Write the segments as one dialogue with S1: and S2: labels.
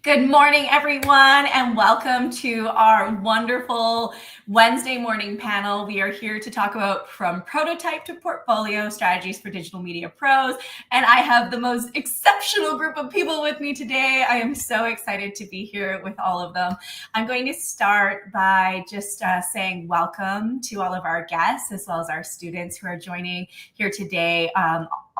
S1: Good morning, everyone, and welcome to our wonderful Wednesday morning panel. We are here to talk about from prototype to portfolio strategies for digital media pros. And I have the most exceptional group of people with me today. I am so excited to be here with all of them. I'm going to start by just saying welcome to all of our guests, as well as our students who are joining here today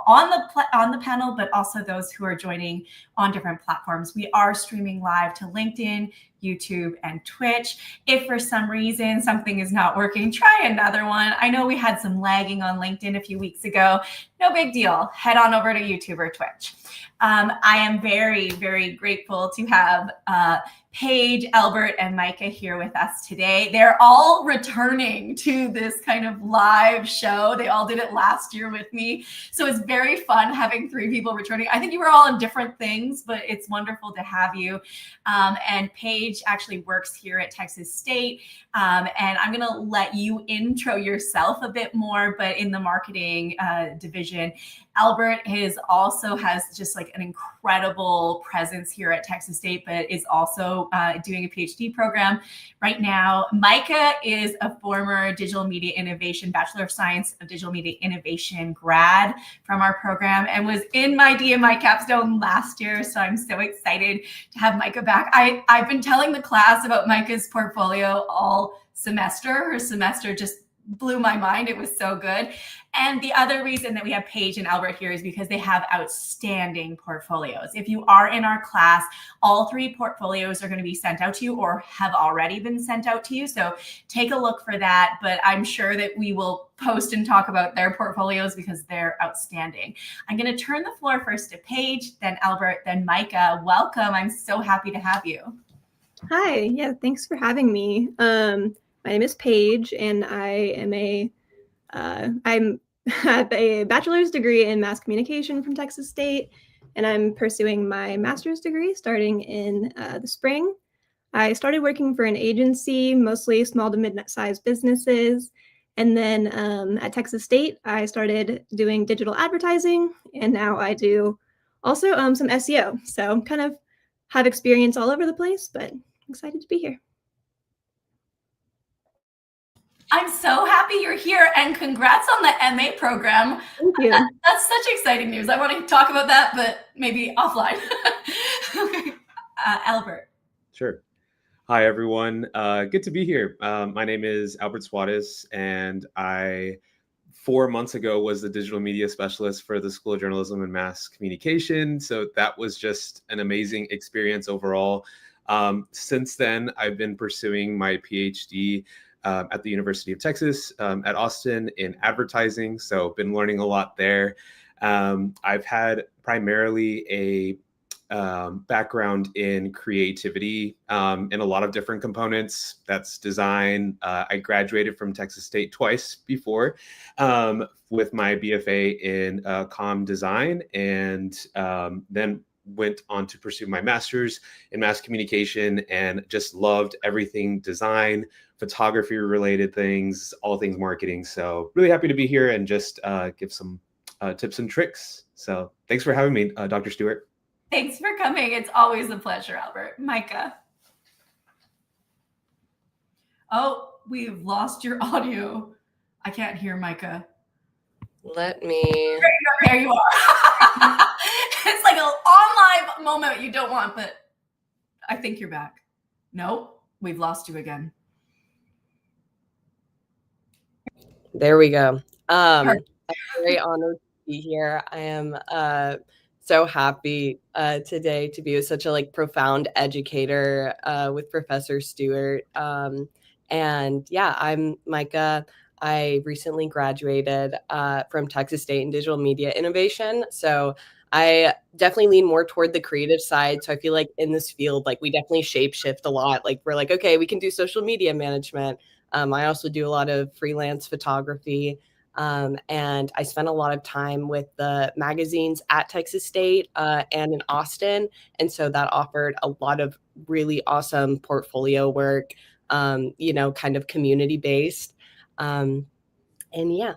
S1: on the panel, but also those who are joining on different platforms. We are streaming live to LinkedIn, YouTube, and Twitch. If for some reason something is not working, try another one. I know we had some lagging on LinkedIn a few weeks ago. No big deal. Head on over to YouTube or Twitch. I am very, very grateful to have Paige, Albert, and Micah here with us today. They're all returning to this kind of live show. They all did it last year with me. So it's very fun having three people returning. I think you were all in different things, but it's wonderful to have you. And Paige actually works here at Texas State. And I'm going to let you intro yourself a bit more, but in the marketing division. Albert also has just like an incredible presence here at Texas State, but is also doing a PhD program right now. Micah is a former digital media innovation, Bachelor of Science of Digital Media Innovation grad from our program and was in my DMI capstone last year. So I'm so excited to have Micah back. I've been telling the class about Micah's portfolio all semester. Her semester just blew my mind. It was so good. And the other reason that we have Paige and Albert here is because they have outstanding portfolios. If you are in our class, all three portfolios are going to be sent out to you or have already been sent out to you. So take a look for that. But I'm sure that we will post and talk about their portfolios because they're outstanding. I'm going to turn the floor first to Paige, then Albert, then Micah. Welcome. I'm so happy to have you.
S2: Hi. Yeah, thanks for having me. My name is Paige, and I have a bachelor's degree in mass communication from Texas State, and I'm pursuing my master's degree starting in the spring. I started working for an agency, mostly small to mid-sized businesses, and then at Texas State, I started doing digital advertising, and now I do also some SEO. So kind of have experience all over the place, but excited to be here.
S1: I'm so happy you're here, and congrats on the MA program.
S2: Thank you.
S1: That's such exciting news. I want to talk about that, but maybe offline. Okay. Albert.
S3: Sure. Hi, everyone. Good to be here. My name is Albert Suarez, and I 4 months ago was the digital media specialist for the School of Journalism and Mass Communication. So that was just an amazing experience overall. Since then, I've been pursuing my PhD at the University of Texas at Austin in advertising. So been learning a lot there. I've had primarily a background in creativity in a lot of different components. That's design. I graduated from Texas State twice before with my BFA in comm design, and then went on to pursue my master's in mass communication, and just loved everything design, photography related things, all things marketing. So really happy to be here and just give some tips and tricks. So thanks for having me, Dr. Stewart.
S1: Thanks for coming. It's always a pleasure, Albert. Micah. Oh, we've lost your audio. I can't hear Micah.
S4: Let me.
S1: There you are. It's like an on-live moment you don't want, but I think you're back. Nope, we've lost you again.
S4: There we go. I'm very honored to be here. I am so happy today to be with such a profound educator with Professor Stewart. And yeah, I'm Micah. I recently graduated from Texas State in digital media innovation. So I definitely lean more toward the creative side. So I feel like in this field, we definitely shape shift a lot. We're okay, we can do social media management. I also do a lot of freelance photography. And I spent a lot of time with the magazines at Texas State and in Austin. And so that offered a lot of really awesome portfolio work, kind of community based. And yeah.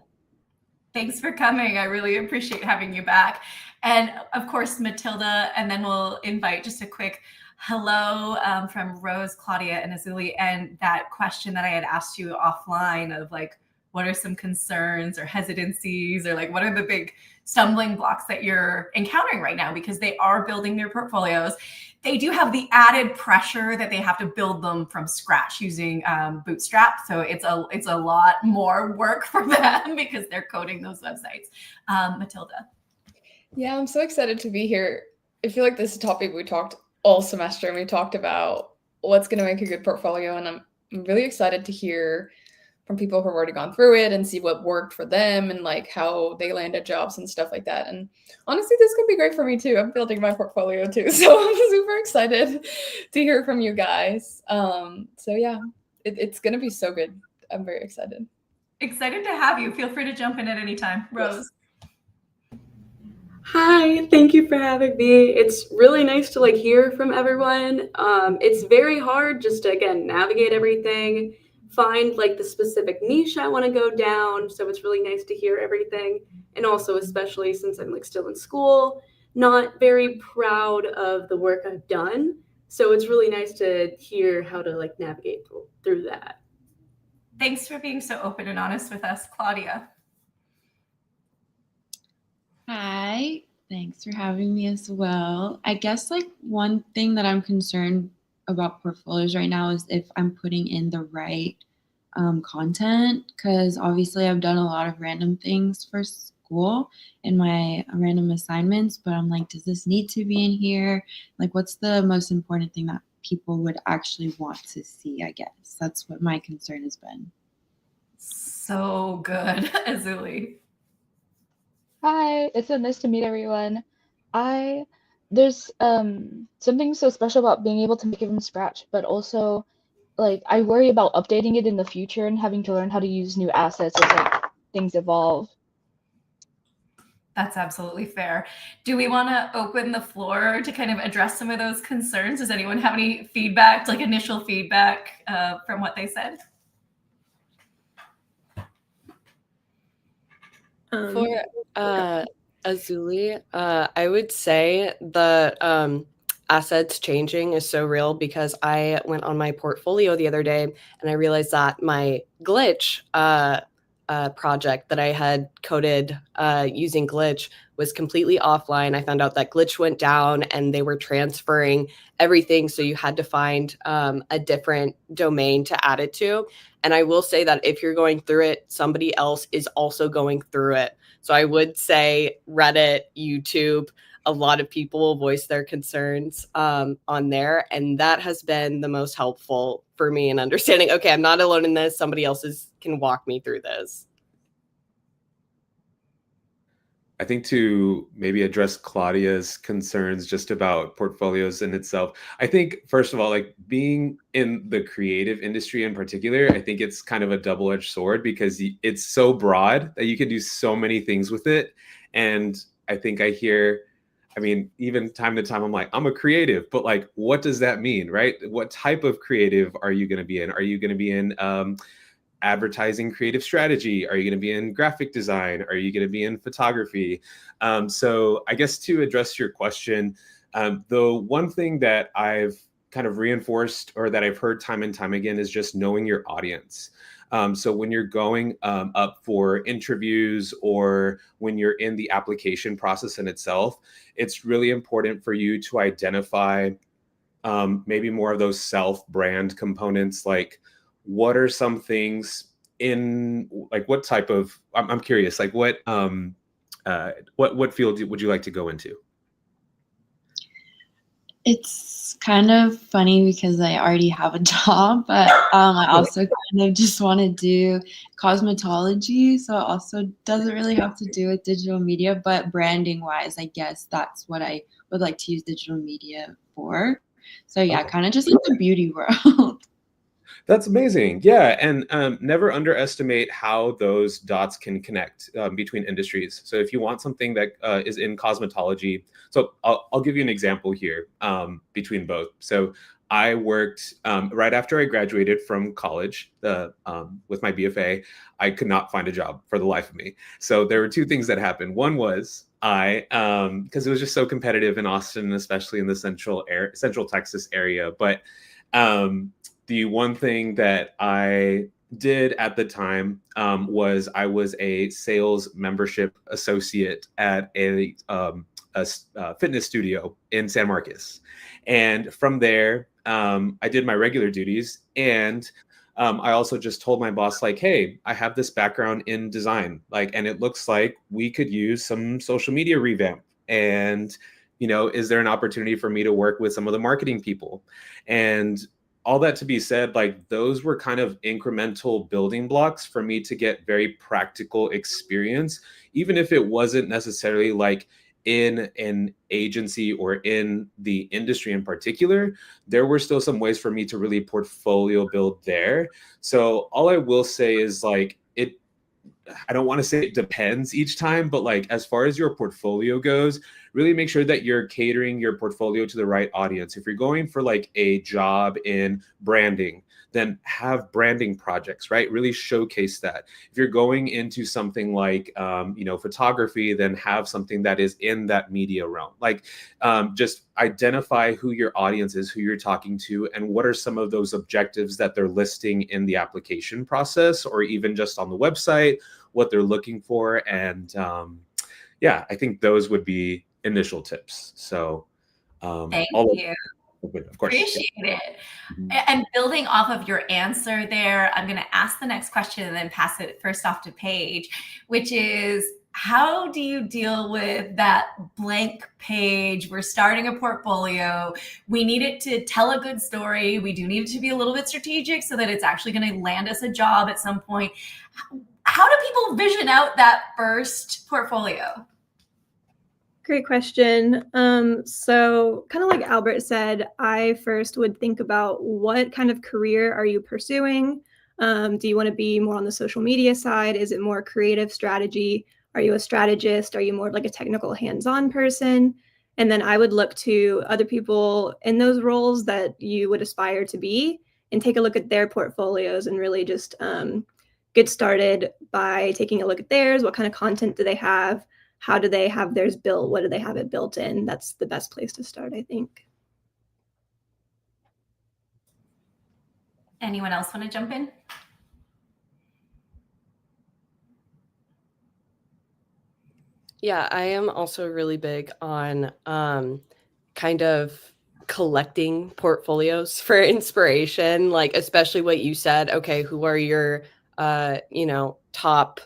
S1: Thanks for coming. I really appreciate having you back. And of course, Matilda, and then we'll invite just a quick hello from Rose, Claudia, and Azuli. And that question that I had asked you offline of like, what are some concerns or hesitancies, or like what are the big stumbling blocks that you're encountering right now? Because they are building their portfolios. They do have the added pressure that they have to build them from scratch using Bootstrap. So it's a lot more work for them because they're coding those websites. Matilda.
S5: Yeah, I'm so excited to be here. I feel like this is a topic we talked all semester, and we talked about what's going to make a good portfolio. And I'm really excited to hear from people who have already gone through it and see what worked for them and like how they landed jobs and stuff like that. And honestly, this could be great for me too. I'm building my portfolio too. So I'm super excited to hear from you guys. So yeah, it's going to be so good. I'm very excited.
S1: Excited to have you. Feel free to jump in at any time. Rose.
S6: Hi, thank you for having me. It's really nice to like hear from everyone. It's very hard just to, again, navigate everything, find like the specific niche I want to go down. So it's really nice to hear everything. And also, especially since I'm like still in school, not very proud of the work I've done. So it's really nice to hear how to like navigate through that.
S1: Thanks for being so open and honest with us, Claudia.
S7: Hi, thanks for having me as well. I guess like one thing that I'm concerned about portfolios right now is if I'm putting in the right content, because obviously I've done a lot of random things for school in my random assignments, but I'm like, does this need to be in here? Like, what's the most important thing that people would actually want to see? I guess that's what my concern has been.
S1: So good, Azuli.
S8: Hi, it's so nice to meet everyone. There's something so special about being able to make it from scratch, but also like I worry about updating it in the future and having to learn how to use new assets as like things evolve.
S1: That's absolutely fair. Do we want to open the floor to kind of address some of those concerns? Does anyone have any feedback, like initial feedback from what they said?
S4: For Azuli, I would say the assets changing is so real because I went on my portfolio the other day and I realized that my glitch project that I had coded using glitch was completely offline. I found out that glitch went down and they were transferring everything. So you had to find a different domain to add it to. And I will say that if you're going through it, somebody else is also going through it. So I would say Reddit, YouTube, a lot of people will voice their concerns on there. And that has been the most helpful for me in understanding, okay, I'm not alone in this. Somebody else can walk me through this.
S3: I think to maybe address Claudia's concerns just about portfolios in itself, I think, first of all, like being in the creative industry in particular, I think it's kind of a double-edged sword because it's so broad that you can do so many things with it. And I think even time to time, I'm like, I'm a creative, but like, what does that mean, right? What type of creative are you going to be in? Are you going to be in advertising creative strategy? Are you going to be in graphic design? Are you going to be in photography? So I guess to address your question, the one thing that I've kind of reinforced or that I've heard time and time again is just knowing your audience. So when you're going up for interviews or when you're in the application process in itself, it's really important for you to identify maybe more of those self-brand components, like what are some things in like what type of I'm curious, like what field would you like to go into?
S7: It's kind of funny because I already have a job, but I also kind of just want to do cosmetology. So it also doesn't really have to do with digital media, but branding wise, I guess that's what I would like to use digital media for. So yeah, kind of just like the beauty world.
S3: That's amazing. Yeah. And never underestimate how those dots can connect between industries. So if you want something that is in cosmetology, so I'll give you an example here between both. So I worked right after I graduated from college with my BFA. I could not find a job for the life of me. So there were two things that happened. One was because it was just so competitive in Austin, especially in the Central Texas area. But the one thing that I did at the time was I was a sales membership associate at a fitness studio in San Marcos. And from there, I did my regular duties. And I also just told my boss, like, hey, I have this background in design, like, and it looks like we could use some social media revamp. And, is there an opportunity for me to work with some of the marketing people? And all that to be said, like, those were kind of incremental building blocks for me to get very practical experience, even if it wasn't necessarily like in an agency or in the industry in particular. There were still some ways for me to really portfolio build there. So all I will say is, like, I don't want to say it depends each time, but like, as far as your portfolio goes, really make sure that you're catering your portfolio to the right audience. If you're going for like a job in branding, then have branding projects, right? Really showcase that. If you're going into something like, photography, then have something that is in that media realm. Like, just identify who your audience is, who you're talking to, and what are some of those objectives that they're listing in the application process, or even just on the website, what they're looking for. And I think those would be initial tips. So
S1: Thank you.
S3: Of course.
S1: Appreciate it. And building off of your answer there, I'm going to ask the next question and then pass it first off to Paige, which is, how do you deal with that blank page? We're starting a portfolio. We need it to tell a good story. We do need it to be a little bit strategic so that it's actually going to land us a job at some point. How do people vision out that first portfolio?
S2: Great question. So kind of like Albert said, I first would think about what kind of career are you pursuing? Do you want to be more on the social media side? Is it more creative strategy? Are you a strategist? Are you more like a technical hands-on person? And then I would look to other people in those roles that you would aspire to be and take a look at their portfolios and really just get started by taking a look at theirs. What kind of content do they have? How do they have theirs built? What do they have it built in? That's the best place to start, I think.
S1: Anyone else want to jump in?
S4: Yeah, I am also really big on kind of collecting portfolios for inspiration, like especially what you said. Okay, who are your top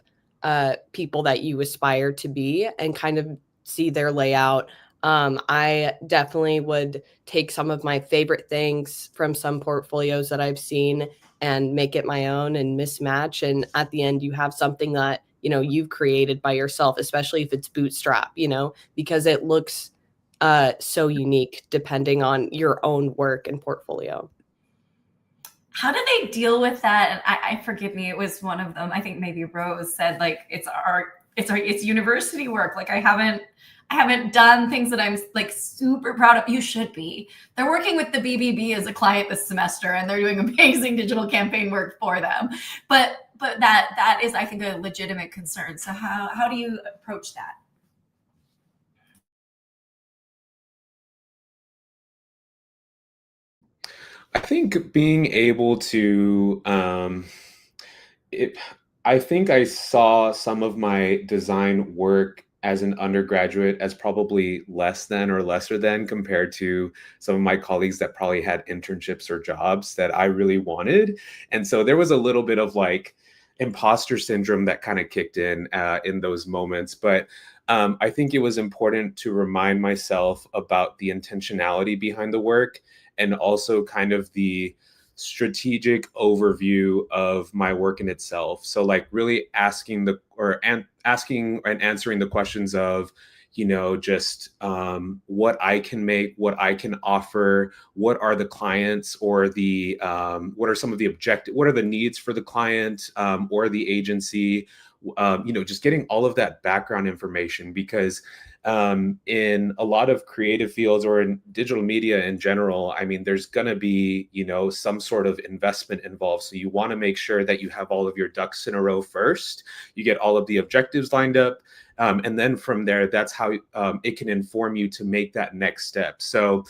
S4: people that you aspire to be, and kind of see their layout. I definitely would take some of my favorite things from some portfolios that I've seen and make it my own and mismatch. And at the end, you have something that, you've created by yourself, especially if it's bootstrap, because it looks so unique depending on your own work and portfolio.
S1: How do they deal with that? And I forgive me, it was one of them. I think maybe Rose said, like, it's university work. Like, I haven't done things that I'm like super proud of. You should be. They're working with the BBB as a client this semester, and they're doing amazing digital campaign work for them. But that is, I think, a legitimate concern. So how do you approach that?
S3: I think being able to, I think I saw some of my design work as an undergraduate as probably less than or lesser than compared to some of my colleagues that probably had internships or jobs that I really wanted. And so there was a little bit of like imposter syndrome that kind of kicked in those moments. But I think it was important to remind myself about the intentionality behind the work, and also kind of the strategic overview of my work in itself. So like really asking and answering the questions of, just what I can make, what I can offer, what are the clients or the, what are some of the what are the needs for the client or the agency, just getting all of that background information, because in a lot of creative fields or in digital media in general, I mean, there's going to be, some sort of investment involved. So you want to make sure that you have all of your ducks in a row first. You get all of the objectives lined up. And then from there, that's how it can inform you to make that next step. So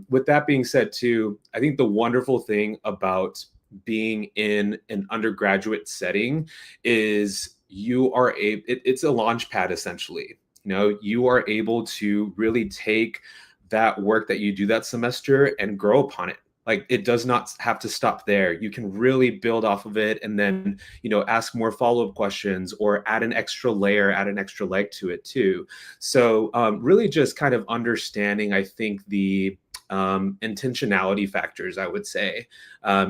S3: with that being said too, I think the wonderful thing about being in an undergraduate setting is it's a launch pad essentially. You are able to really take that work that you do that semester and grow upon it. Like, it does not have to stop there. You can really build off of it and then, ask more follow-up questions or add an extra layer, add an extra leg to it too. So really just kind of understanding, I think, the intentionality factors, I would say,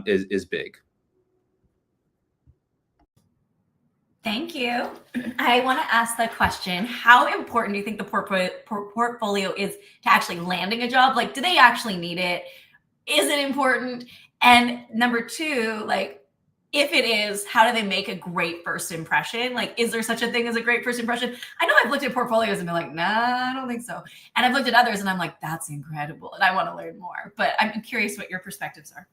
S3: is big.
S1: Thank you. I want to ask the question, how important do you think the portfolio is to actually landing a job? Like, do they actually need it? Is it important? And number two, like, if it is, how do they make a great first impression? Like, is there such a thing as a great first impression? I know I've looked at portfolios and been like, nah, I don't think so. And I've looked at others and I'm like, that's incredible. And I want to learn more. But I'm curious what your perspectives are.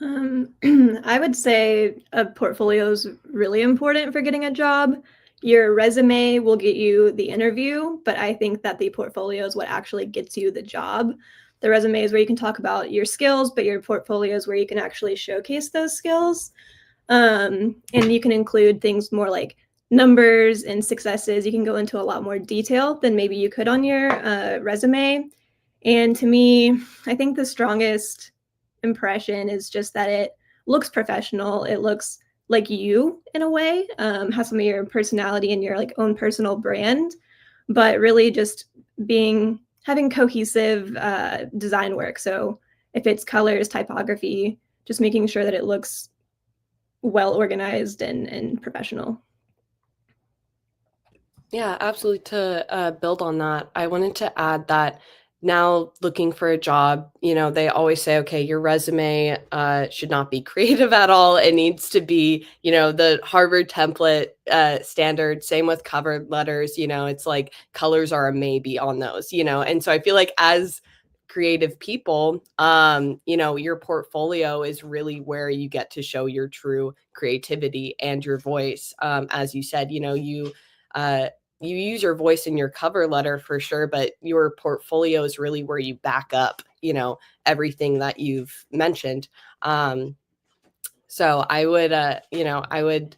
S2: I would say a portfolio is really important for getting a job. Your resume will get you the interview, but I think that the portfolio is what actually gets you the job. The resume is where you can talk about your skills, but your portfolio is where you can actually showcase those skills. And you can include things more like numbers and successes. You can go into a lot more detail than maybe you could on your resume. And to me, I think the strongest impression is just that it looks professional. It looks like you in a way, has some of your personality and your like own personal brand, but really just having cohesive design work. So if it's colors, typography, just making sure that it looks well organized and professional.
S4: Yeah, absolutely. To build on that, I wanted to add that now looking for a job, they always say, okay, your resume should not be creative at all. It needs to be, the Harvard template standard. Same with cover letters. It's like colors are a maybe on those, and so I feel like as creative people, your portfolio is really where you get to show your true creativity and your voice. As you said, you use your voice in your cover letter for sure, but your portfolio is really where you back up, everything that you've mentioned. So I would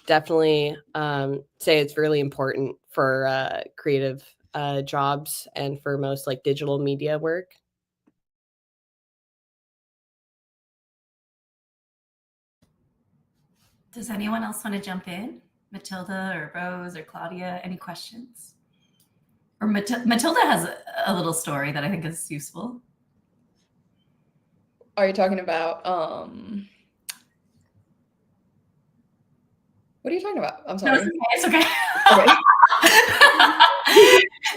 S4: definitely say it's really important for creative jobs and for most like digital media work.
S1: Does anyone else want to jump in? Matilda or Rose or Claudia, any questions? Or Matilda has a little story that I think is useful.
S5: Are you talking about what are you talking about? I'm sorry.
S1: No, it's okay.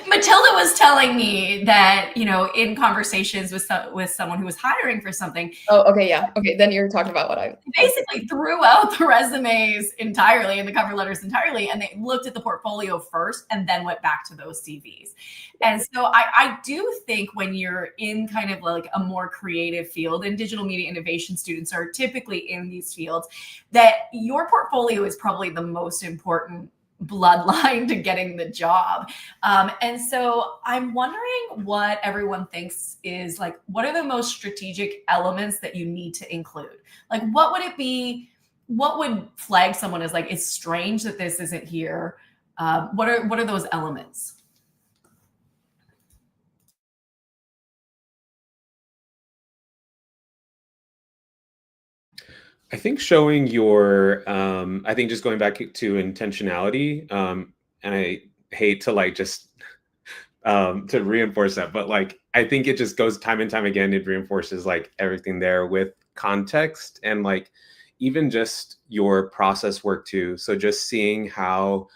S1: Matilda was telling me that, in conversations with someone who was hiring for something.
S5: Oh, okay, yeah. Okay, then you're talking about what I
S1: basically threw out the resumes entirely and the cover letters entirely, and they looked at the portfolio first and then went back to those CVs. And so I do think when you're in kind of like a more creative field, and digital media innovation students are typically in these fields, that your portfolio is probably the most important bloodline to getting the job. And so I'm wondering what everyone thinks is like, what are the most strategic elements that you need to include? Like, what would it be? What would flag someone as like, it's strange that this isn't here? What are those elements?
S3: I think showing I think just going back to intentionality, and I hate to like just to reinforce that, but like, I think it just goes time and time again. It reinforces like everything there with context and like even just your process work too. So just seeing how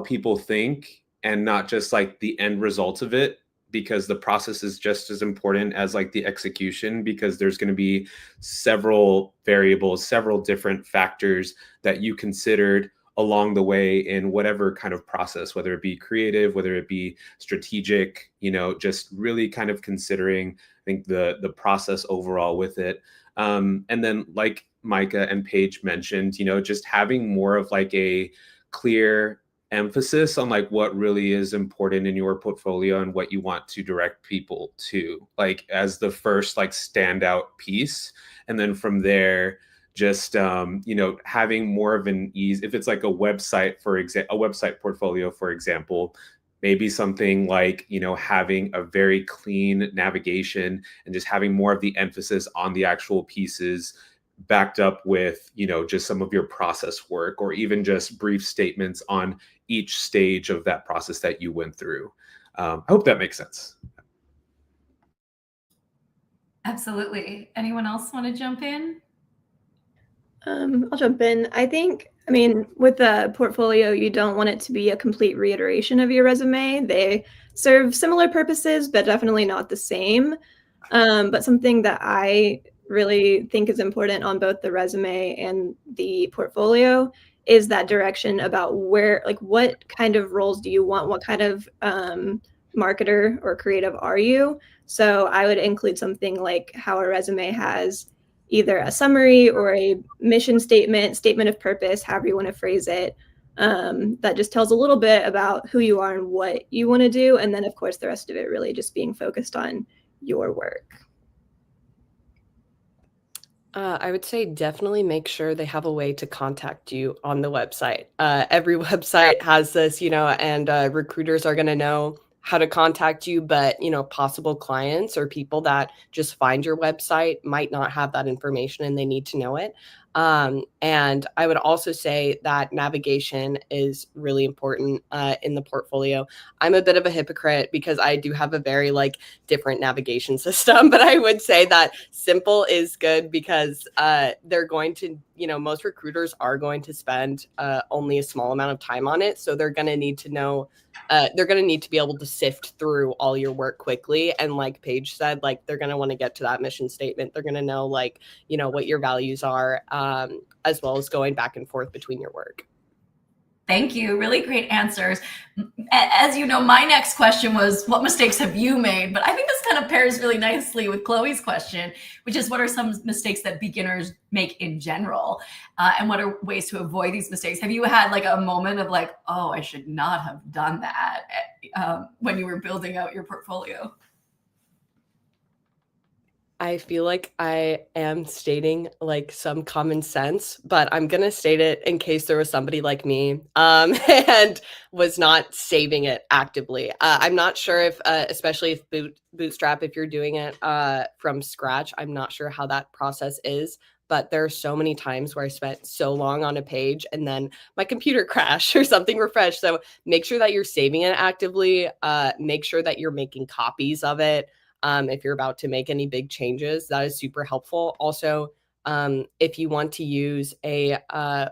S3: people think and not just like the end result of it, because the process is just as important as like the execution, because there's going to be several variables, several different factors that you considered along the way in whatever kind of process, whether it be creative, whether it be strategic, just really kind of considering, I think, the process overall with it. And then like Micah and Paige mentioned, just having more of like a clear emphasis on like what really is important in your portfolio and what you want to direct people to, like as the first like standout piece. And then from there, just having more of an ease. If it's like a website, a website portfolio, for example, maybe something like having a very clean navigation and just having more of the emphasis on the actual pieces, backed up with just some of your process work, or even just brief statements on each stage of that process that you went through. I hope that makes sense.
S1: Absolutely. Anyone else want to jump in?
S2: I'll jump in. I mean, with the portfolio, you don't want it to be a complete reiteration of your resume. They serve similar purposes, but definitely not the same. But something that I really think is important on both the resume and the portfolio is that direction about where, like, what kind of roles do you want? What kind of marketer or creative are you? So I would include something like how a resume has either a summary or a mission statement, statement of purpose, however you want to phrase it, that just tells a little bit about who you are and what you want to do. And then, of course, the rest of it really just being focused on your work.
S4: I would say definitely make sure they have a way to contact you on the website. Every website has this, and recruiters are going to know how to contact you, but possible clients or people that just find your website might not have that information and they need to know it. And I would also say that navigation is really important in the portfolio. I'm a bit of a hypocrite because I do have a very different navigation system, but I would say that simple is good because they're going to, most recruiters are going to spend only a small amount of time on it. So they're going to need to know, they're going to need to be able to sift through all your work quickly. And like Paige said, they're going to want to get to that mission statement. They're going to know what your values are, as well as going back and forth between your work.
S1: Thank you. Really great answers. As you know, my next question was, what mistakes have you made? But I think this kind of pairs really nicely with Chloe's question, which is, what are some mistakes that beginners make in general? And what are ways to avoid these mistakes? Have you had a moment of oh, I should not have done that when you were building out your portfolio?
S4: I feel like I am stating some common sense, but I'm going to state it in case there was somebody like me and was not saving it actively. I'm not sure if, especially if Bootstrap, if you're doing it from scratch, I'm not sure how that process is. But there are so many times where I spent so long on a page and then my computer crashed or something refreshed. So make sure that you're saving it actively. Make sure that you're making copies of it. If you're about to make any big changes, that is super helpful. Also, if you want to use a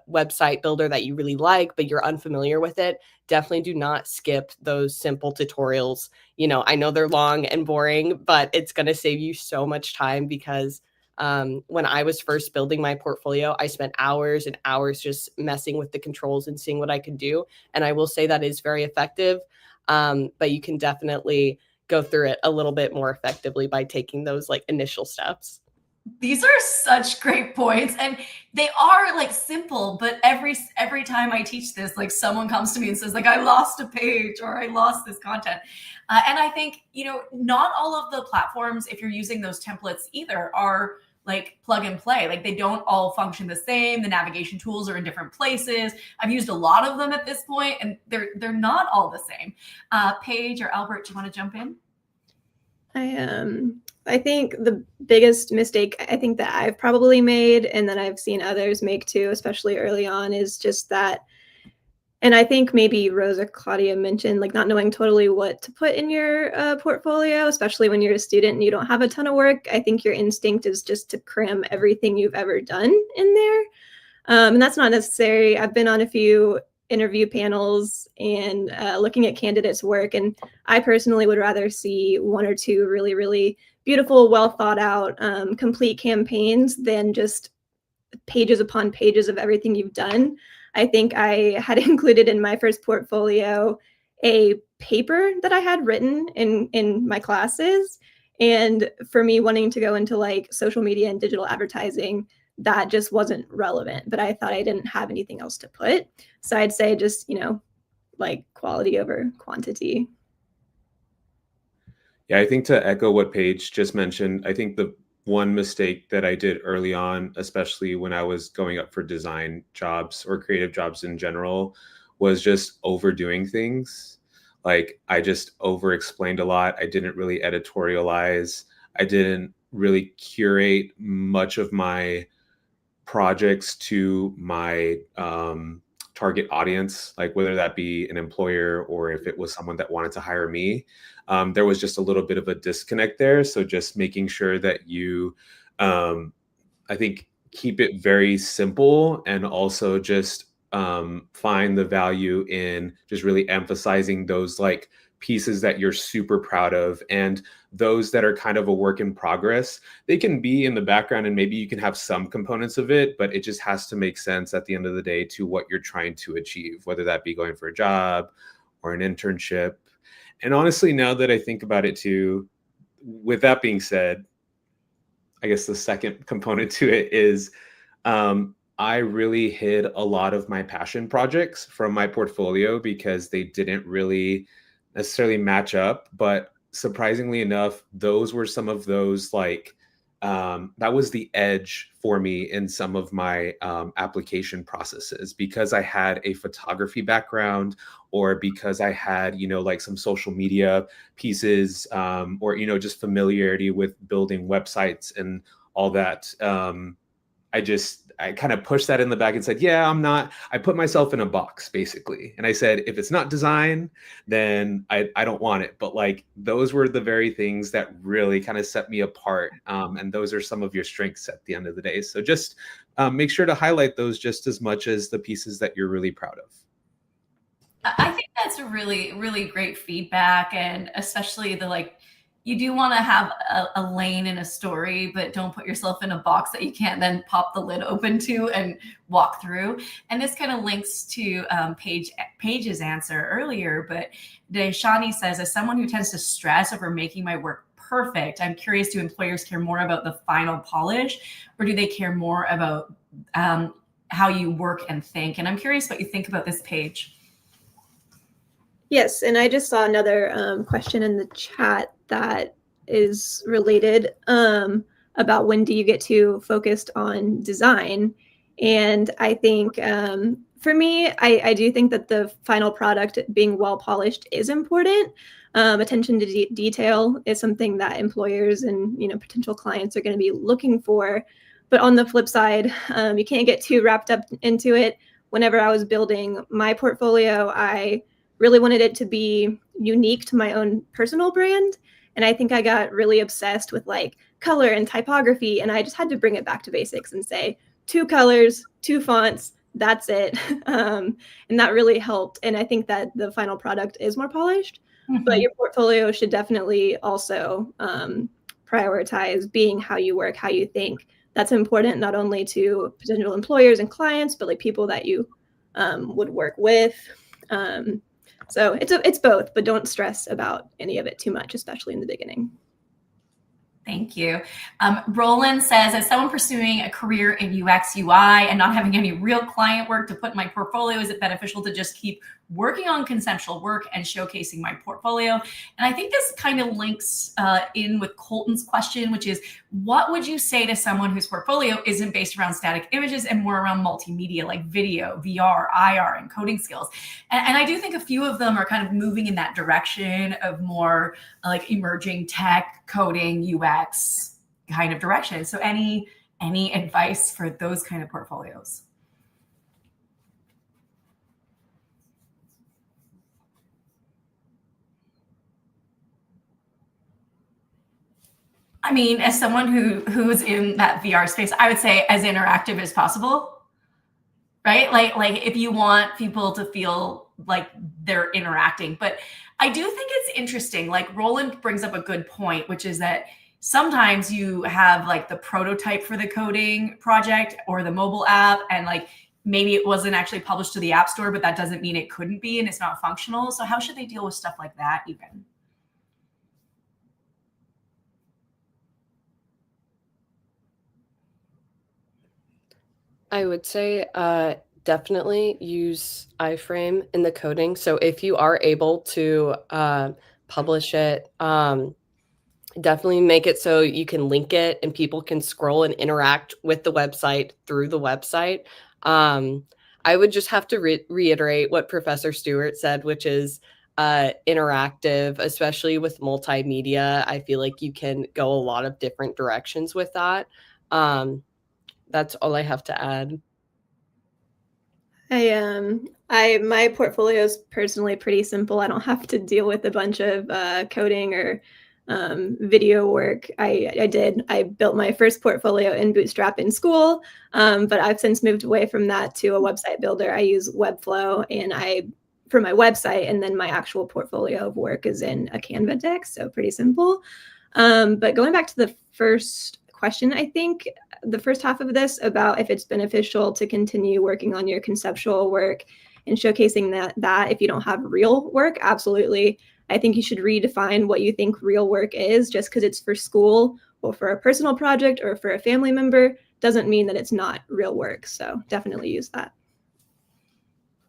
S4: website builder that you really like, but you're unfamiliar with it, definitely do not skip those simple tutorials. I know they're long and boring, but it's going to save you so much time because when I was first building my portfolio, I spent hours and hours just messing with the controls and seeing what I could do. And I will say that is very effective, but you can definitely go through it a little bit more effectively by taking those initial steps.
S1: These are such great points, and they are simple, but every time I teach this, someone comes to me and says I lost a page or I lost this content. And I think, not all of the platforms, if you're using those templates either, are plug and play. They don't all function the same. The navigation tools are in different places. I've used a lot of them at this point, and they're not all the same. Paige or Albert, do you want to jump in?
S2: I think the biggest mistake I think that I've probably made, and that I've seen others make too, especially early on, is just that, and I think maybe Rosa Claudia mentioned not knowing totally what to put in your portfolio, especially when you're a student and you don't have a ton of work. I think your instinct is just to cram everything you've ever done in there. And that's not necessary. I've been on a few interview panels and looking at candidates' work, and I personally would rather see one or two really, really beautiful, well thought out, complete campaigns than just pages upon pages of everything you've done. I think I had included in my first portfolio a paper that I had written in my classes. And for me wanting to go into social media and digital advertising, that just wasn't relevant, but I thought I didn't have anything else to put. So I'd say just, like quality over quantity.
S3: Yeah, I think to echo what Paige just mentioned, I think the one mistake that I did early on, especially when I was going up for design jobs or creative jobs in general, was just overdoing things. Like I just over explained a lot. I didn't really editorialize. I didn't really curate much of my projects to my target audience, like whether that be an employer or if it was someone that wanted to hire me. There was just a little bit of a disconnect there. So just making sure that you, I think, keep it very simple and also just find the value in just really emphasizing those like pieces that you're super proud of, and those that are kind of a work in progress. They can be in the background and maybe you can have some components of it, but it just has to make sense at the end of the day to what you're trying to achieve, whether that be going for a job or an internship. And honestly, now that I think about it too, with that being said, I guess the second component to it is I really hid a lot of my passion projects from my portfolio because they didn't really necessarily match up. But surprisingly enough, those were some of those like that was the edge for me in some of my application processes, because I had a photography background, or because I had, like some social media pieces, or, just familiarity with building websites and all that. I kind of pushed that in the back and said, yeah, I put myself in a box basically. And I said, if it's not design, then I don't want it. But like, those were the very things that really kind of set me apart. And those are some of your strengths at the end of the day. So just make sure to highlight those just as much as the pieces that you're really proud of.
S1: I think that's a really, really great feedback. And especially you do want to have a lane in a story, but don't put yourself in a box that you can't then pop the lid open to and walk through. And this kind of links to Paige's answer earlier, but Deshani says, as someone who tends to stress over making my work perfect, I'm curious, do employers care more about the final polish, or do they care more about how you work and think? And I'm curious what you think about this, Paige.
S2: Yes, and I just saw another question in the chat that is related about when do you get too focused on design. And I think for me, I do think that the final product being well polished is important. Attention to detail is something that employers and potential clients are going to be looking for. But on the flip side, you can't get too wrapped up into it. Whenever I was building my portfolio, I really wanted it to be unique to my own personal brand. And I think I got really obsessed with like color and typography. And I just had to bring it back to basics and say 2 colors, 2 fonts, that's it. And that really helped. And I think that the final product is more polished, but your portfolio should definitely also prioritize being how you work, how you think. That's important not only to potential employers and clients, but like people that you would work with. So it's both, but don't stress about any of it too much, especially in the beginning.
S1: Thank you. Roland says, as someone pursuing a career in UX, UI, and not having any real client work to put in my portfolio, is it beneficial to just keep working on conceptual work and showcasing my portfolio? And I think this kind of links in with Colton's question, which is, what would you say to someone whose portfolio isn't based around static images and more around multimedia, like video, VR, IR, and coding skills? And I do think a few of them are kind of moving in that direction of more like emerging tech, coding, UX kind of direction. So any advice for those kind of portfolios? I mean, as someone who's in that VR space, I would say as interactive as possible, right? Like if you want people to feel like they're interacting. But I do think it's interesting. Like Roland brings up a good point, which is that sometimes you have like the prototype for the coding project or the mobile app, and like maybe it wasn't actually published to the App Store, but that doesn't mean it couldn't be and it's not functional. So how should they deal with stuff like that even?
S4: I would say definitely use iframe in the coding. So if you are able to publish it, definitely make it so you can link it and people can scroll and interact with the website through the website. I would just have to reiterate what Professor Stewart said, which is interactive, especially with multimedia. I feel like you can go a lot of different directions with that. That's all I have to add.
S2: My portfolio is personally pretty simple. I don't have to deal with a bunch of coding or video work. I built my first portfolio in Bootstrap in school, but I've since moved away from that to a website builder. I use Webflow for my website, and then my actual portfolio of work is in a Canva deck, so pretty simple. But going back to the first question, I think the first half of this about if it's beneficial to continue working on your conceptual work and showcasing that if you don't have real work, absolutely. I think you should redefine what you think real work is. Just because it's for school or for a personal project or for a family member doesn't mean that it's not real work. So definitely use that.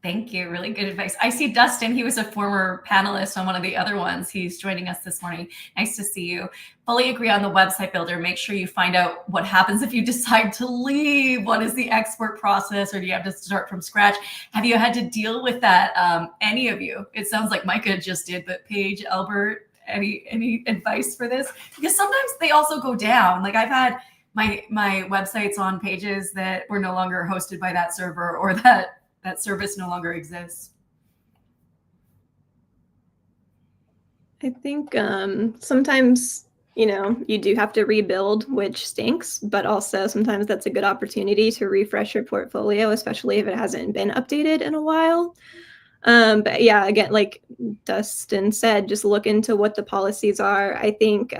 S1: Thank you. Really good advice. I see Dustin. He was a former panelist on one of the other ones. He's joining us this morning. Nice to see you. Fully agree on the website builder. Make sure you find out what happens if you decide to leave. What is the export process, or do you have to start from scratch? Have you had to deal with that? Any of you? It sounds like Micah just did, but Paige, Albert, any advice for this? Because sometimes they also go down. Like I've had my websites on pages that were no longer hosted by that server, or that service no longer exists.
S2: I think sometimes, you do have to rebuild, which stinks, but also sometimes that's a good opportunity to refresh your portfolio, especially if it hasn't been updated in a while. But yeah, again, like Dustin said, just look into what the policies are. I think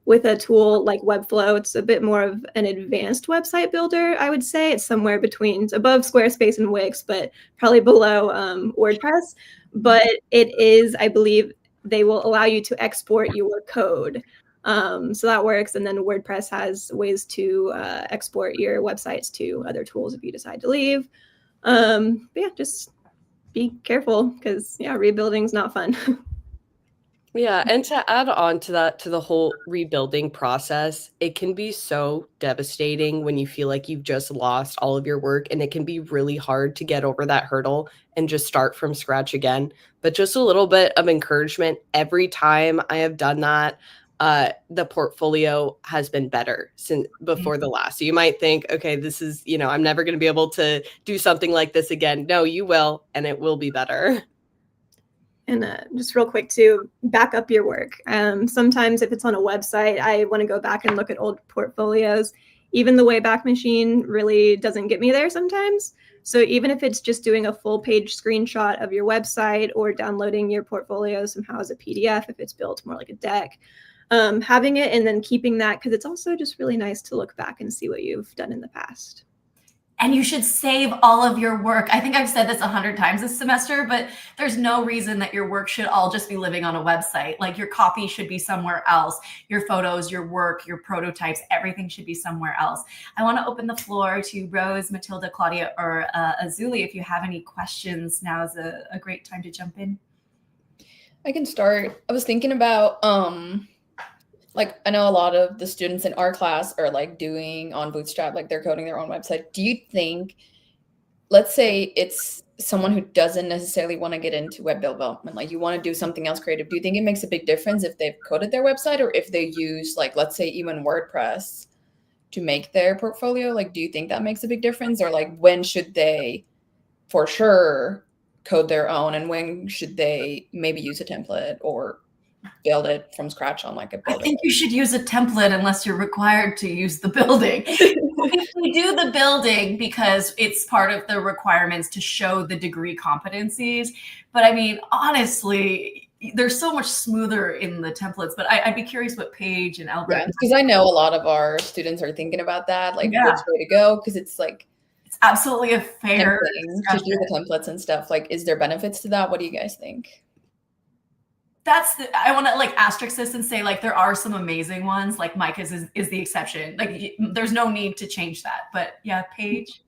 S2: with a tool like Webflow, it's a bit more of an advanced website builder, I would say. It's somewhere between, it's above Squarespace and Wix, but probably below WordPress. But it is, I believe, they will allow you to export your code. So that works. And then WordPress has ways to export your websites to other tools if you decide to leave. But yeah, just be careful because, yeah, rebuilding's not fun.
S4: Yeah, and to add on to that, to the whole rebuilding process, it can be so devastating when you feel like you've just lost all of your work, and it can be really hard to get over that hurdle and just start from scratch again. But just a little bit of encouragement, every time I have done that, the portfolio has been better since before the last. So you might think, okay, this is, I'm never going to be able to do something like this again. No, you will, and it will be better.
S2: And just real quick to back up your work. Sometimes if it's on a website, I want to go back and look at old portfolios. Even the Wayback Machine really doesn't get me there sometimes. So even if it's just doing a full page screenshot of your website or downloading your portfolio somehow as a PDF, if it's built more like a deck, having it and then keeping that, because it's also just really nice to look back and see what you've done in the past.
S1: And you should save all of your work. I think I've said this 100 times this semester, but there's no reason that your work should all just be living on a website. Like your copy should be somewhere else. Your photos, your work, your prototypes, everything should be somewhere else. I want to open the floor to Rose, Matilda, Claudia, or Azuli. If you have any questions, now is a great time to jump in.
S5: I can start. I was thinking about I know a lot of the students in our class are doing on Bootstrap, they're coding their own website. Do you think, let's say it's someone who doesn't necessarily want to get into web development, you want to do something else creative. Do you think it makes a big difference if they've coded their website or if they use let's say even WordPress to make their portfolio? Do you think that makes a big difference, or when should they for sure code their own and when should they maybe use a template or build it from scratch on a builder?
S1: I think you should use a template unless you're required to use the building. If we do the building because it's part of the requirements to show the degree competencies. But I mean, honestly, they're so much smoother in the templates. But I'd be curious what Paige and Albert.
S5: Yeah, because I know a lot of our students are thinking about that, which way to go, because it's
S1: it's absolutely a fair
S5: thing to do the templates and stuff. Is there benefits to that? What do you guys think?
S1: I want to asterisk this and say there are some amazing ones. Micah's is the exception. There's no need to change that. But yeah, Paige.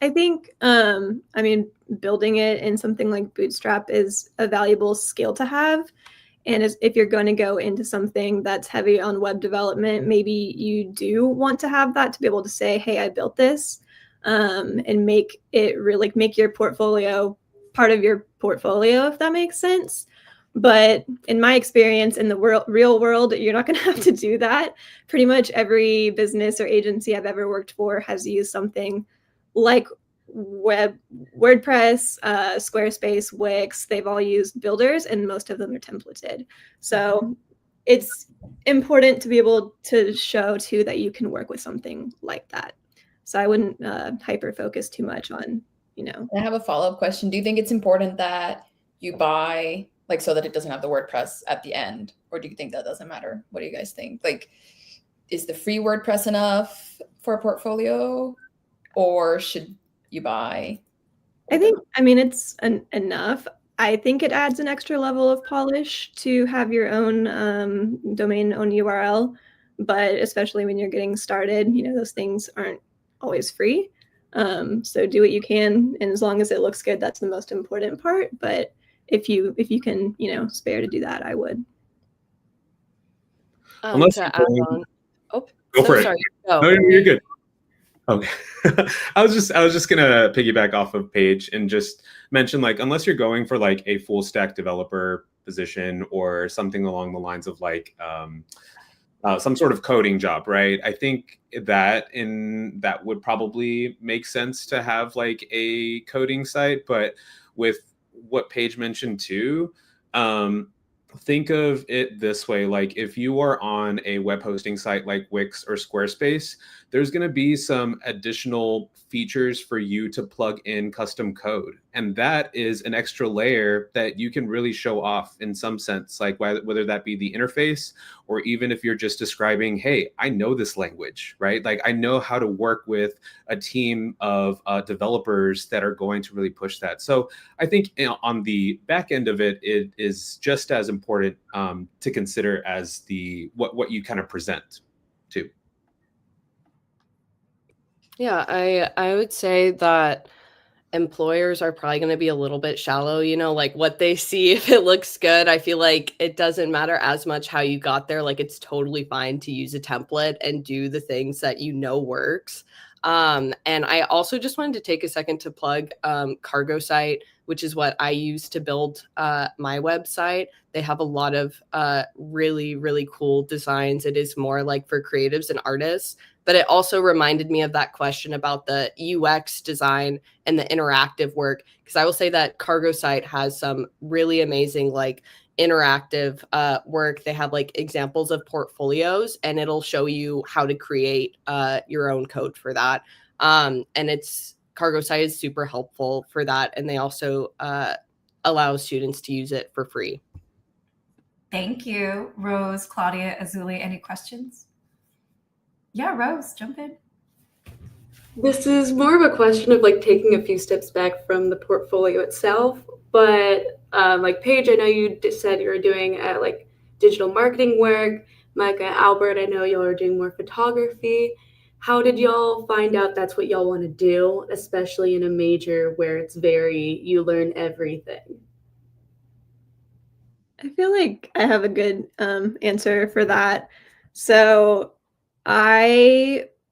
S2: I think, I mean, building it in something like Bootstrap is a valuable skill to have. And if you're going to go into something that's heavy on web development, maybe you do want to have that to be able to say, hey, I built this, and make it really make your portfolio part of your portfolio, if that makes sense. But in my experience in the real world, you're not going to have to do that. Pretty much every business or agency I've ever worked for has used something like WordPress, Squarespace, Wix. They've all used builders, and most of them are templated. So it's important to be able to show too that you can work with something like that. So I wouldn't hyper focus too much on,
S5: I have a follow-up question. Do you think it's important that you buy like so that it doesn't have the WordPress at the end, or do you think that doesn't matter? What do you guys think? Like, is the free WordPress enough for a portfolio, or should you buy?
S2: I think, I mean, it's enough. I think it adds an extra level of polish to have your own domain, own URL, but especially when you're getting started, those things aren't always free. So do what you can, and as long as it looks good, that's the most important part. But if you can, spare to do that, I would.
S3: Unless
S4: To
S3: you're
S4: add
S3: going-
S4: on. Oh,
S3: Go
S4: so
S3: for it.
S4: sorry. Go.
S3: No, you're good. Okay. I was just gonna piggyback off of Paige and just mention, like, unless you're going for like a full stack developer position or something along the lines of like some sort of coding job, right? I think that would probably make sense to have like a coding site. But with what Paige mentioned too, think of it this way: like, if you are on a web hosting site like Wix or Squarespace, there's going to be some additional features for you to plug in custom code, and that is an extra layer that you can really show off in some sense, like whether that be the interface, or even if you're just describing, hey, I know this language, right? Like, I know how to work with a team of developers that are going to really push that. So I think, on the back end of it, it is just as important to consider as the what you kind of present to.
S4: Yeah, I would say that employers are probably going to be a little bit shallow, like what they see. If it looks good, I feel like it doesn't matter as much how you got there. Like, it's totally fine to use a template and do the things that works. And I also just wanted to take a second to plug Cargo Site, which is what I use to build my website. They have a lot of really, really cool designs. It is more like for creatives and artists, but it also reminded me of that question about the UX design and the interactive work, because I will say that Cargo Site has some really amazing like interactive work. They have like examples of portfolios, and it'll show you how to create your own code for that. And Cargo Site is super helpful for that, and they also allow students to use it for free.
S1: Thank you, Rose, Claudia, Azuli. Any questions? Yeah, Rose, jump in.
S6: This is more of a question of like taking a few steps back from the portfolio itself, but like Paige, I know you said you were doing like digital marketing work. Micah, Albert, I know y'all are doing more photography. How did y'all find out that's what y'all want to do, especially in a major where it's you learn everything?
S2: I feel like I have a good answer for that. So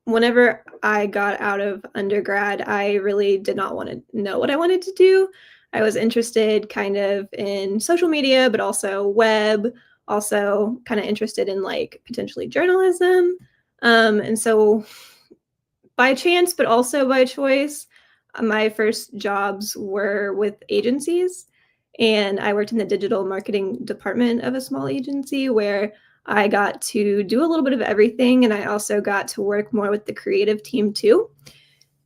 S2: whenever I got out of undergrad, I really did not want to know what I wanted to do. I was interested kind of in social media, but also web, also kind of interested in like potentially journalism. And so by chance, but also by choice, my first jobs were with agencies. And I worked in the digital marketing department of a small agency where I got to do a little bit of everything. And I also got to work more with the creative team too.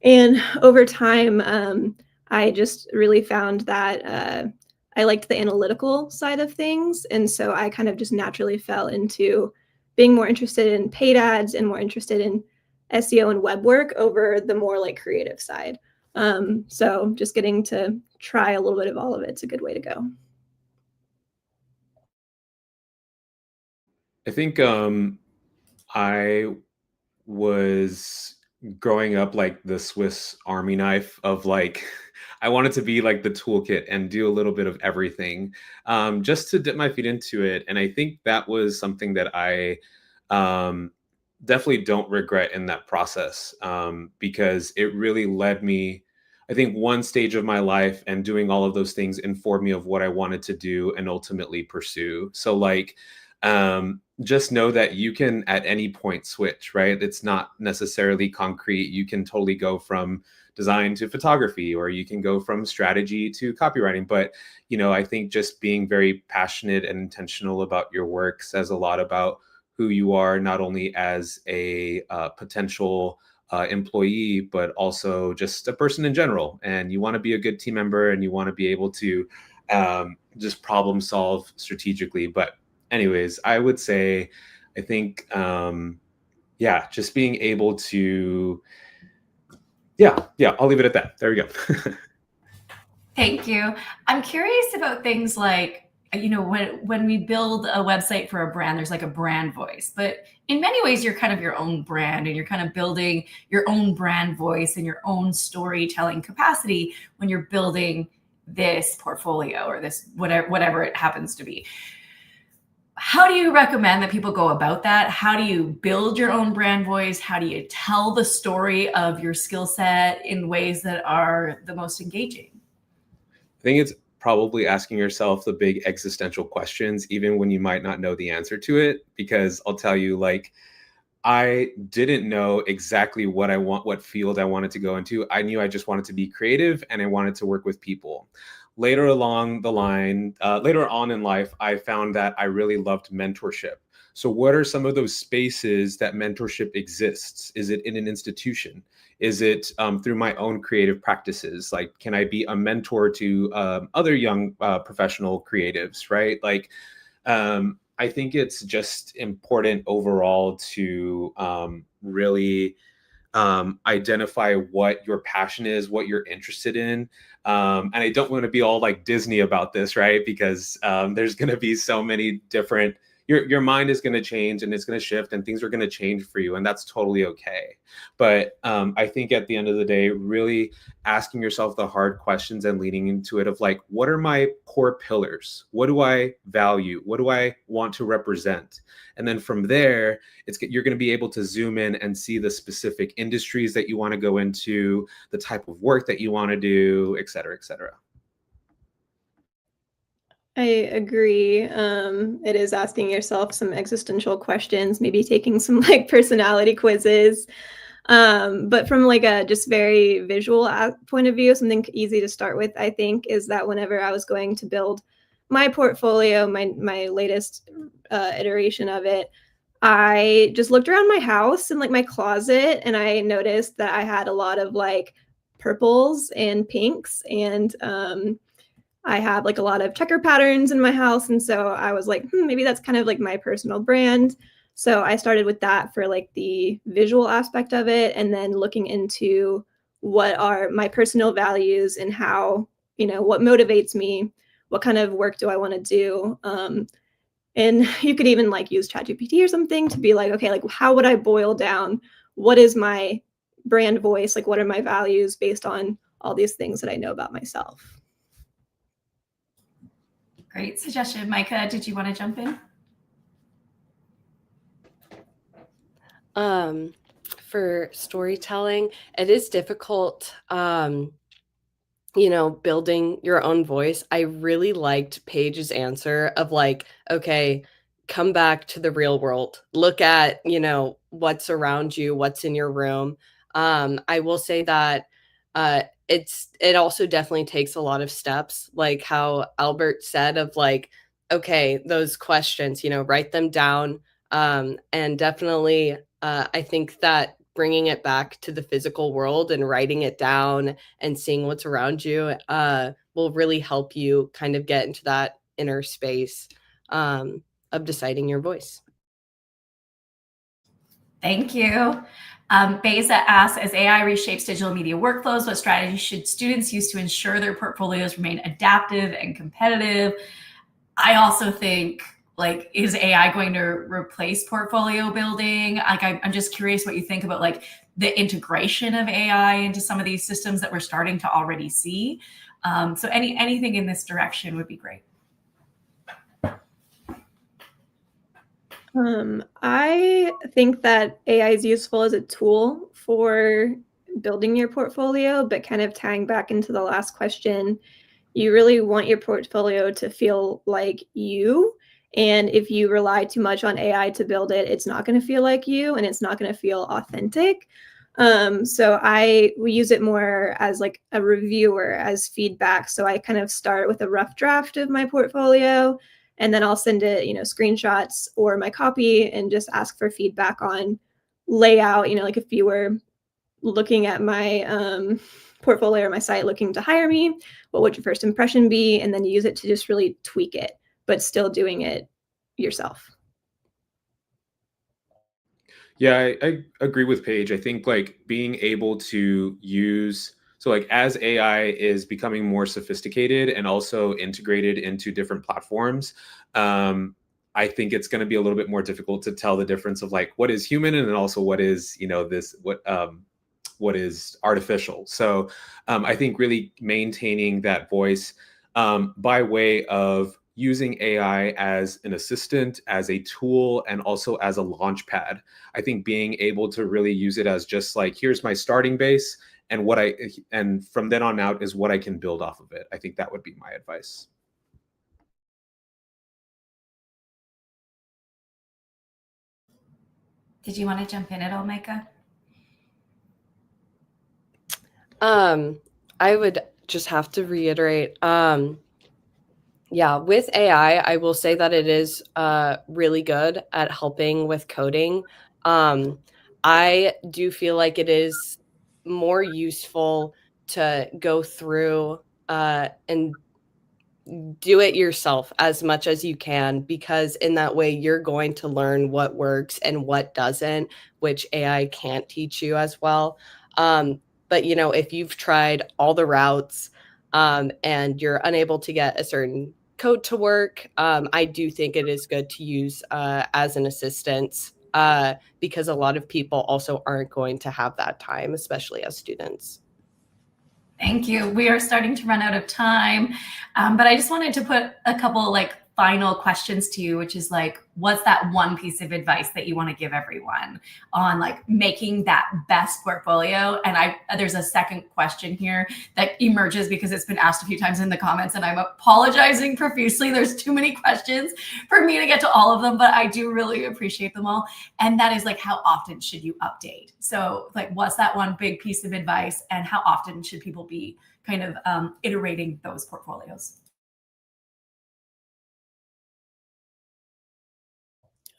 S2: And over time, I just really found that I liked the analytical side of things. And so I kind of just naturally fell into being more interested in paid ads and more interested in SEO and web work over the more like creative side. So just getting to try a little bit of all of it's a good way to go.
S3: I think I was growing up like the Swiss Army knife of like, I wanted to be like the toolkit and do a little bit of everything, just to dip my feet into it. And I think that was something that I um, definitely don't regret in that process, because it really led me. I think one stage of my life and doing all of those things informed me of what I wanted to do and ultimately pursue. So like, just know that you can at any point switch, right? It's not necessarily concrete. You can totally go from design to photography, or you can go from strategy to copywriting. But, I think just being very passionate and intentional about your work says a lot about who you are, not only as a potential employee, but also just a person in general. And you want to be a good team member, and you want to be able to just problem solve strategically. But anyways, I would say, I think, yeah, just being able to, yeah, I'll leave it at that. There we go.
S1: Thank you. I'm curious about things like, when we build a website for a brand, there's like a brand voice, but in many ways you're kind of your own brand, and you're kind of building your own brand voice and your own storytelling capacity when you're building this portfolio or this whatever it happens to be. How do you recommend that people go about that? How do you build your own brand voice? How do you tell the story of your skill set in ways that are the most engaging?
S3: I think it's probably asking yourself the big existential questions, even when you might not know the answer to it. Because I'll tell you, like, I didn't know exactly what field I wanted to go into. I knew I just wanted to be creative and I wanted to work with people. Later along the line, later on in life, I found that I really loved mentorship. So what are some of those spaces that mentorship exists? Is it in an institution? Is it through my own creative practices? Like, can I be a mentor to other young professional creatives, right? Like, I think it's just important overall to really identify what your passion is, what you're interested in. And I don't want to be all like Disney about this, right? Because there's going to be so many different, your mind is going to change and it's going to shift and things are going to change for you. And that's totally okay. But I think at the end of the day, really asking yourself the hard questions and leaning into it of like, what are my core pillars? What do I value? What do I want to represent? And then from there, you're going to be able to zoom in and see the specific industries that you want to go into, the type of work that you want to do, et cetera, et cetera.
S2: I agree. It is asking yourself some existential questions, maybe taking some like personality quizzes. But from like a just very visual point of view, something easy to start with, I think, is that whenever I was going to build my portfolio, my latest iteration of it, I just looked around my house and like my closet, and I noticed that I had a lot of like purples and pinks, and I have like a lot of checker patterns in my house. And so I was like, maybe that's kind of like my personal brand. So I started with that for like the visual aspect of it, and then looking into what are my personal values and how, what motivates me, what kind of work do I want to do. And you could even like use ChatGPT or something to be like, okay, like how would I boil down what is my brand voice? Like what are my values based on all these things that I know about myself?
S1: Great suggestion. Micah, did you want to jump in?
S4: For storytelling, it is difficult, building your own voice. I really liked Paige's answer of like, okay, come back to the real world. Look at, what's around you, what's in your room. I will say that it also definitely takes a lot of steps, like how Albert said of like, okay, those questions, write them down. And definitely, I think that bringing it back to the physical world and writing it down and seeing what's around you will really help you kind of get into that inner space of deciding your voice.
S1: Thank you. Beza asks, as AI reshapes digital media workflows, what strategies should students use to ensure their portfolios remain adaptive and competitive? I also think like, is AI going to replace portfolio building? Like, I'm just curious what you think about like the integration of AI into some of these systems that we're starting to already see. So anything in this direction would be great.
S2: I think that AI is useful as a tool for building your portfolio, but kind of tying back into the last question, you really want your portfolio to feel like you. And if you rely too much on AI to build it, it's not going to feel like you and it's not going to feel authentic. So we use it more as like a reviewer, as feedback. So I kind of start with a rough draft of my portfolio, and then I'll send it, screenshots or my copy and just ask for feedback on layout. Like if you were looking at my portfolio or my site looking to hire me, what would your first impression be? And then you use it to just really tweak it, but still doing it yourself.
S3: Yeah, I agree with Paige. I think like being able to use, so like as AI is becoming more sophisticated and also integrated into different platforms, I think it's going to be a little bit more difficult to tell the difference of like what is human and then also what is, what is artificial. So I think really maintaining that voice by way of using AI as an assistant, as a tool, and also as a launch pad. I think being able to really use it as just like, here's my starting base, and from then on out is what I can build off of it. I think that would be my advice.
S1: Did you want to jump in at all, Micah?
S4: I would just have to reiterate, yeah, with AI, I will say that it is really good at helping with coding. I do feel like it is more useful to go through and do it yourself as much as you can, because in that way you're going to learn what works and what doesn't, which AI can't teach you as well. But if you've tried all the routes and you're unable to get a certain code to work, I do think it is good to use as an assistant, because a lot of people also aren't going to have that time, especially as students.
S1: Thank you. We are starting to run out of time, but I just wanted to put a couple like final questions to you, which is like, what's that one piece of advice that you want to give everyone on like making that best portfolio? And there's a second question here that emerges because it's been asked a few times in the comments, and I'm apologizing profusely. There's too many questions for me to get to all of them, but I do really appreciate them all. And that is like, how often should you update? So like, what's that one big piece of advice, and how often should people be kind of iterating those portfolios?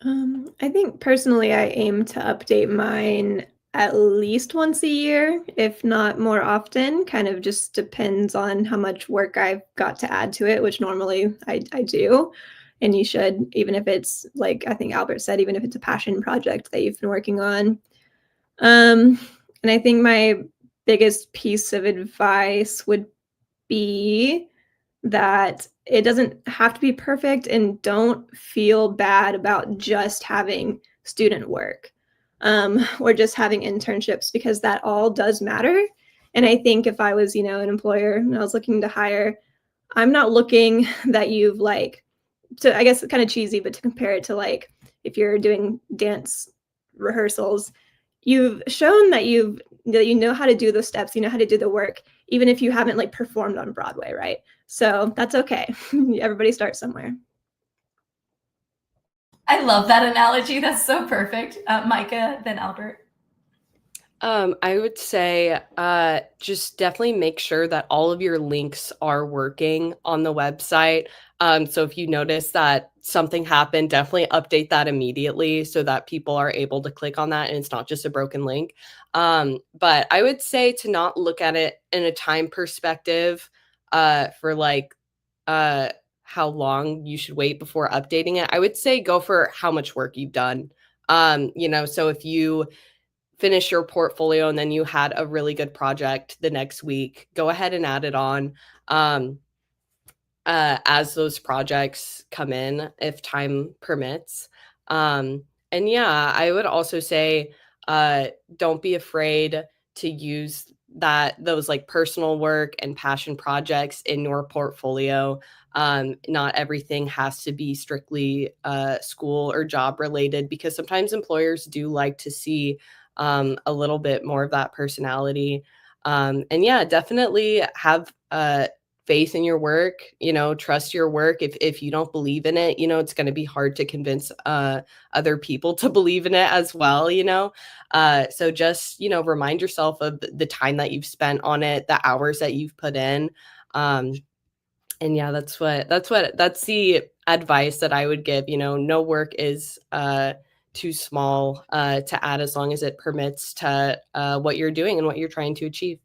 S2: I think personally, I aim to update mine at least once a year, if not more often. Kind of just depends on how much work I've got to add to it, which normally I do. And you should, even if it's like I think Albert said, even if it's a passion project that you've been working on. And I think my biggest piece of advice would be that it doesn't have to be perfect, and don't feel bad about just having student work or just having internships, because that all does matter. And I think if I was, an employer and I was looking to hire, I'm not looking that you've like, to, I guess kind of cheesy, but to compare it to like if you're doing dance rehearsals, you've shown that you know how to do those steps, you know how to do the work, even if you haven't like performed on Broadway, right? So that's okay. Everybody starts somewhere.
S1: I love that analogy. That's so perfect. Micah, then Albert.
S4: I would say just definitely make sure that all of your links are working on the website. So if you notice that something happened, definitely update that immediately so that people are able to click on that and it's not just a broken link. But I would say to not look at it in a time perspective for like how long you should wait before updating it. I would say go for how much work you've done. So if you finish your portfolio and then you had a really good project the next week, go ahead and add it on. as those projects come in, if time permits. And yeah, I would also say, don't be afraid to use those like personal work and passion projects in your portfolio. Not everything has to be strictly school or job related, because sometimes employers do like to see a little bit more of that personality. And yeah, definitely have faith in your work, trust your work. If you don't believe in it, it's going to be hard to convince other people to believe in it as well, so just, remind yourself of the time that you've spent on it, the hours that you've put in. And yeah, that's the advice that I would give. No work is too small to add, as long as it permits to what you're doing and what you're trying to achieve.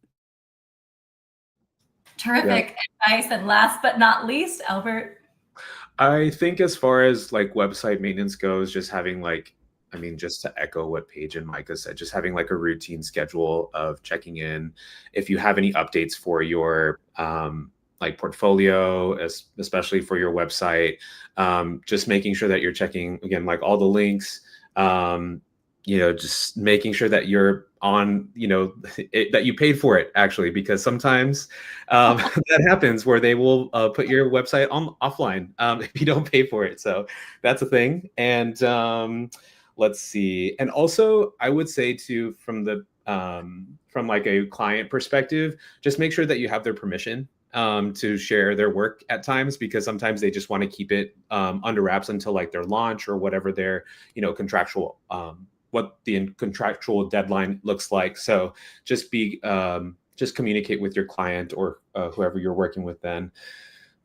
S1: Terrific advice. And last but not least, Albert.
S3: I think as far as like website maintenance goes, just having like, I mean, just to echo what Paige and Micah said, just having like a routine schedule of checking in. If you have any updates for your like portfolio, especially for your website, just making sure that you're checking again, like all the links, just making sure that you're on, that you paid for it actually, because sometimes that happens where they will put your website on offline if you don't pay for it. So that's a thing. And let's see. And also I would say too, from like a client perspective, just make sure that you have their permission to share their work at times, because sometimes they just want to keep it under wraps until like their launch or whatever their, contractual what the contractual deadline looks like. So just just communicate with your client or whoever you're working with then.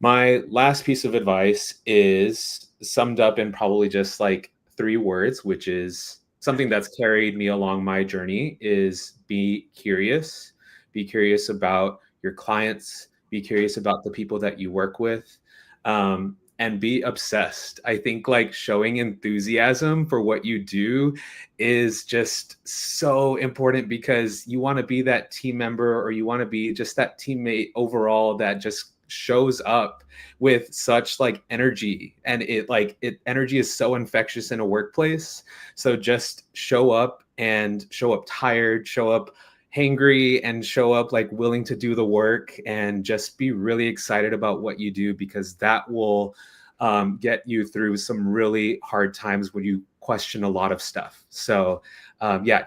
S3: My last piece of advice is summed up in probably just like 3 words, which is something that's carried me along my journey, is be curious. Be curious about your clients, be curious about the people that you work with. And be obsessed. I think like showing enthusiasm for what you do is just so important, because you want to be that team member, or you want to be just that teammate overall that just shows up with such like energy. And energy is so infectious in a workplace. So just show up, and show up tired, show up hangry, and show up like willing to do the work, and just be really excited about what you do, because that will get you through some really hard times when you question a lot of stuff. So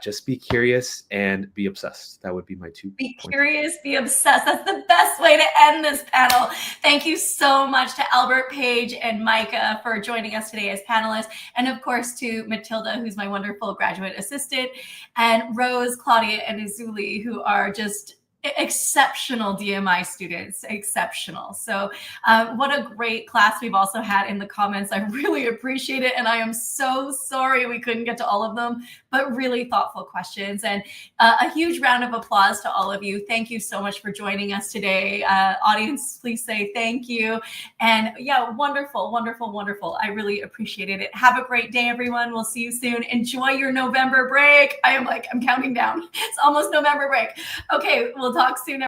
S3: just be curious and be obsessed. That would be my 2
S1: Be
S3: points.
S1: curious, be obsessed. That's the best way to end this panel. Thank you so much to Albert, Paige, and Micah for joining us today as panelists. And of course to Matilda, who's my wonderful graduate assistant, and Rose, Claudia, and Izuli, who are just exceptional DMI students, exceptional. So what a great class we've also had in the comments. I really appreciate it. And I am so sorry we couldn't get to all of them, but really thoughtful questions. And a huge round of applause to all of you. Thank you so much for joining us today. Audience, please say thank you. And yeah, wonderful, wonderful, wonderful. I really appreciated it. Have a great day, everyone. We'll see you soon. Enjoy your November break. I'm counting down. It's almost November break. Okay, we'll talk soon.